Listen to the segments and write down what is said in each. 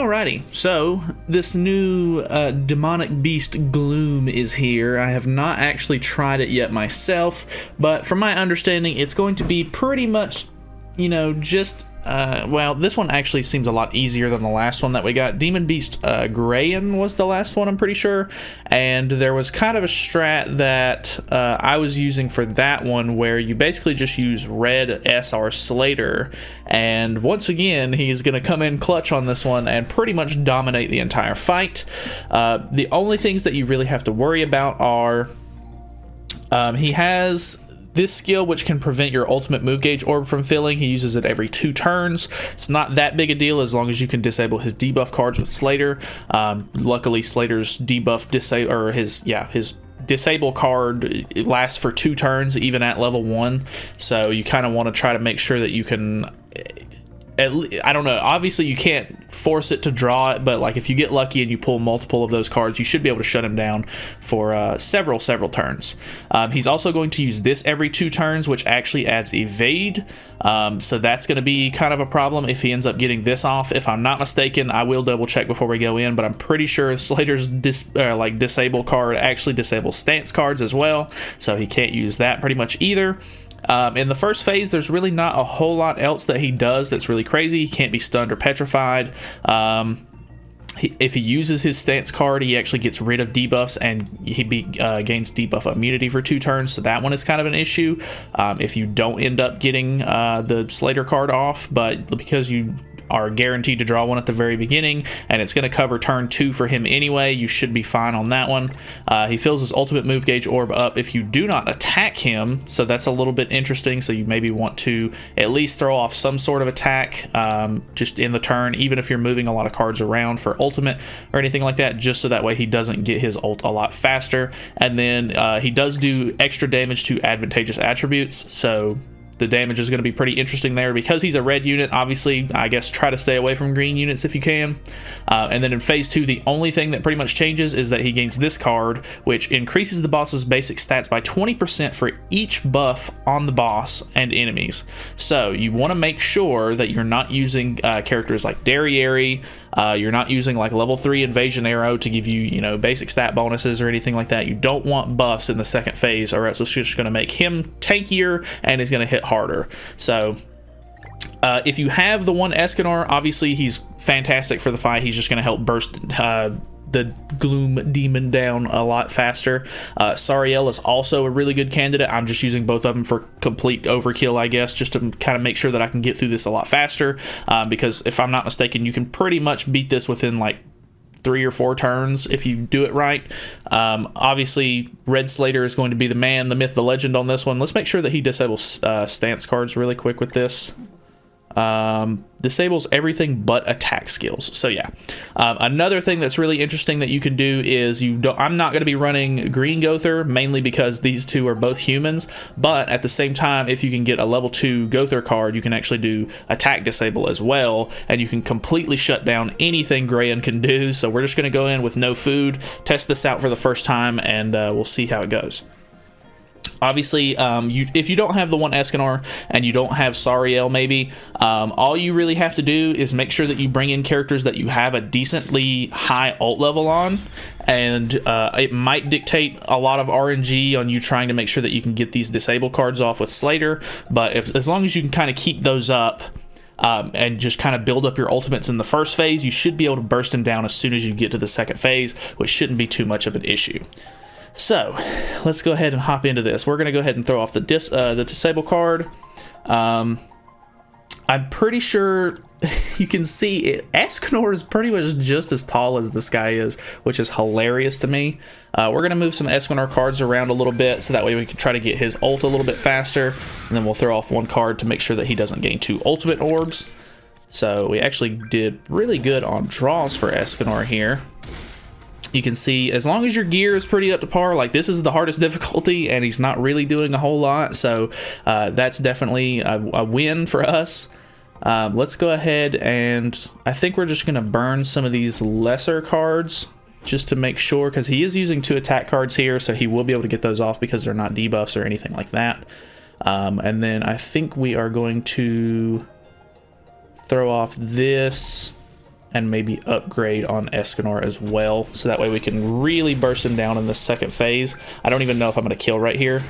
Alrighty, so this new demonic beast Gloom is here. I have not actually tried it yet myself, but from my understanding, it's going to be pretty much, you know, just well, this one actually seems a lot easier than the last one that we got. Demon Beast Grayan was the last one, I'm pretty sure, and there was kind of a strat that I was using for that one where you basically just use red SR Slater, and once again he's going to come in clutch on this one and pretty much dominate the entire fight. The only things that you really have to worry about are he has this skill which can prevent your ultimate move gauge orb from filling. He uses it every 2 turns. It's not that big a deal as long as you can disable his debuff cards with Slater. Luckily Slater's debuff his disable card lasts for 2 turns even at level 1, so you kind of want to try to make sure that you can I don't know, obviously you can't force it to draw it, but like if you get lucky and you pull multiple of those cards, you should be able to shut him down for several turns. He's also going to use this every 2 turns, which actually adds evade, so that's going to be kind of a problem if he ends up getting this off. If I'm not mistaken, I will double check before we go in, but I'm pretty sure Slater's disable card actually disables stance cards as well, so he can't use that pretty much either. In the first phase, there's really not a whole lot else that he does that's really crazy. He can't be stunned or petrified. If he uses his stance card, he actually gets rid of debuffs, and he gains debuff immunity for 2 turns, so that one is kind of an issue if you don't end up getting the Slater card off, but because you are guaranteed to draw one at the very beginning, and it's going to cover turn 2 for him anyway, you should be fine on that one. He fills his ultimate move gauge orb up if you do not attack him, so that's a little bit interesting, so you maybe want to at least throw off some sort of attack just in the turn, even if you're moving a lot of cards around for ultimate or anything like that, just so that way he doesn't get his ult a lot faster. And then he does do extra damage to advantageous attributes, so the damage is going to be pretty interesting there. Because he's a red unit, obviously, I guess try to stay away from green units if you can. And then in phase 2, the only thing that pretty much changes is that he gains this card, which increases the boss's basic stats by 20% for each buff on the boss and enemies. So you want to make sure that you're not using characters like Derriere, you're not using like level 3 Invasion Arrow to give you, you know, basic stat bonuses or anything like that. You don't want buffs in the second phase, or else it's just going to make him tankier and he's going to hit harder. So if you have the one Escanor, obviously he's fantastic for the fight. He's just going to help burst the Gloom demon down a lot faster. Sariel is also a really good candidate. I'm just using both of them for complete overkill, I guess, just to kind of make sure that I can get through this a lot faster, because if I'm not mistaken, you can pretty much beat this within like 3 or 4 turns if you do it right. Obviously Red Slater is going to be the man, the myth, the legend on this one. Let's make sure that he disables stance cards really quick with this. Disables everything but attack skills. So yeah, another thing that's really interesting that you can do is I'm not going to be running Green Gother, mainly because these two are both humans, but at the same time, if you can get a level 2 Gother card, you can actually do attack disable as well, and you can completely shut down anything Grayan can do. So we're just going to go in with no food, test this out for the first time, and we'll see how it goes. Obviously, if you don't have the one Escanor and you don't have Sariel, maybe, all you really have to do is make sure that you bring in characters that you have a decently high ult level on, and it might dictate a lot of RNG on you trying to make sure that you can get these disable cards off with Slater, but as long as you can kind of keep those up, and just kind of build up your ultimates in the first phase, you should be able to burst them down as soon as you get to the second phase, which shouldn't be too much of an issue. So let's go ahead and hop into this. We're going to go ahead and throw off the disable card. I'm pretty sure you can see it. Escanor is pretty much just as tall as this guy is, which is hilarious to me. We're going to move some Escanor cards around a little bit so that way we can try to get his ult a little bit faster. And then we'll throw off one card to make sure that he doesn't gain 2 ultimate orbs. So we actually did really good on draws for Escanor here. You can see, as long as your gear is pretty up to par, like this is the hardest difficulty and he's not really doing a whole lot, so that's definitely a win for us. Let's go ahead, and I think we're just going to burn some of these lesser cards just to make sure, because he is using 2 attack cards here, so he will be able to get those off because they're not debuffs or anything like that. And then I think we are going to throw off this and maybe upgrade on Escanor as well, so that way we can really burst him down in the second phase. I don't even know if I'm going to kill right here.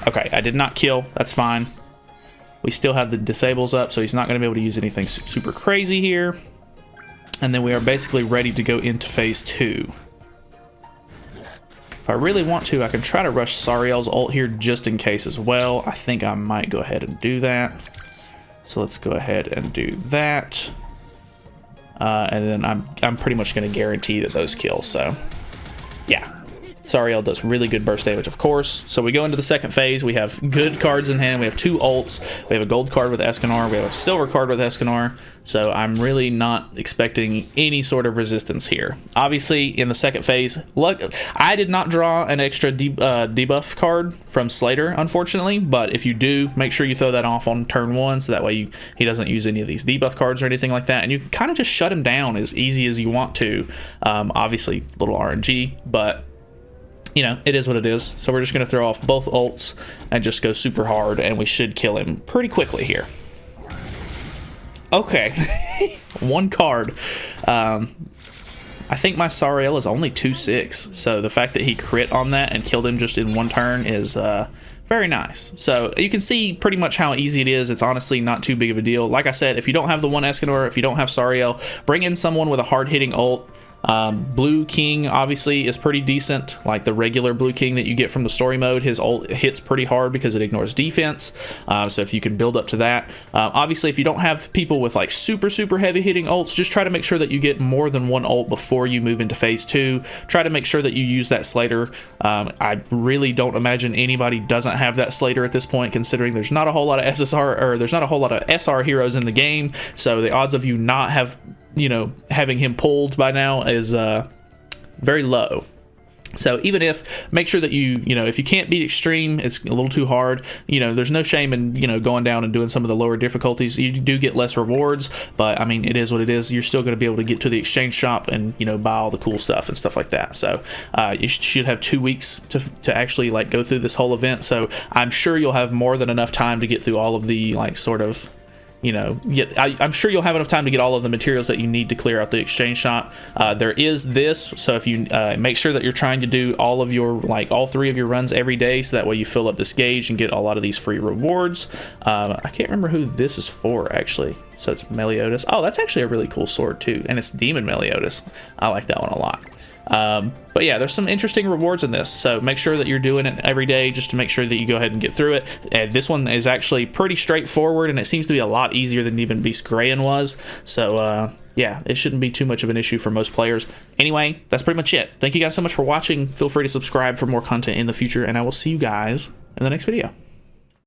Okay, I did not kill. That's fine. We still have the disables up, so he's not going to be able to use anything super crazy here. And then we are basically ready to go into phase 2. If I really want to, I can try to rush Sariel's ult here just in case as well. I think I might go ahead and do that. So let's go ahead and do that. And then I'm pretty much going to guarantee that those kill. So yeah, Sariel does really good burst damage, of course. So we go into the second phase. We have good cards in hand. We have 2 ults. We have a gold card with Escanor. We have a silver card with Escanor. So I'm really not expecting any sort of resistance here. Obviously, in the second phase, look, I did not draw an extra debuff card from Slater, unfortunately. But if you do, make sure you throw that off on turn 1, so that way he doesn't use any of these debuff cards or anything like that. And you can kind of just shut him down as easy as you want to. Obviously, little RNG, but you know, it is what it is. So we're just going to throw off both ults and just go super hard, and we should kill him pretty quickly here. Okay, 1 card. I think my Sariel is only 2/6, so the fact that he crit on that and killed him just in 1 turn is very nice. So you can see pretty much how easy it is. It's honestly not too big of a deal. Like I said, if you don't have the 1 Escanor, if you don't have Sariel, bring in someone with a hard-hitting ult. Blue King obviously is pretty decent, like the regular Blue King that you get from the story mode. His ult hits pretty hard because it ignores defense, so if you can build up to that. Obviously, if you don't have people with like super heavy hitting ults, just try to make sure that you get more than 1 ult before you move into phase 2. Try to make sure that you use that Slater. I really don't imagine anybody doesn't have that Slater at this point, considering there's not a whole lot of SSR, or there's not a whole lot of SR heroes in the game, so the odds of you not having him pulled by now is very low. So even if, make sure that if you can't beat extreme, it's a little too hard, there's no shame in, going down and doing some of the lower difficulties. You do get less rewards, but I mean, it is what it is. You're still going to be able to get to the exchange shop and, buy all the cool stuff and stuff like that. So you should have 2 weeks to actually like go through this whole event. So I'm sure you'll have more than enough time to get through all of the like sort of, I'm sure you'll have enough time to get all of the materials that you need to clear out the exchange shop. There is this, so if you make sure that you're trying to do all 3 of your runs every day, so that way you fill up this gauge and get a lot of these free rewards. I can't remember who this is for, actually. So it's Meliodas. Oh, that's actually a really cool sword too, and it's Demon Meliodas. I like that one a lot. But yeah, there's some interesting rewards in this, so make sure that you're doing it every day just to make sure that you go ahead and get through it. This one is actually pretty straightforward, and it seems to be a lot easier than even Beast Grayan was, so yeah, it shouldn't be too much of an issue for most players. Anyway, that's pretty much it. Thank you guys so much for watching. Feel free to subscribe for more content in the future, and I will see you guys in the next video.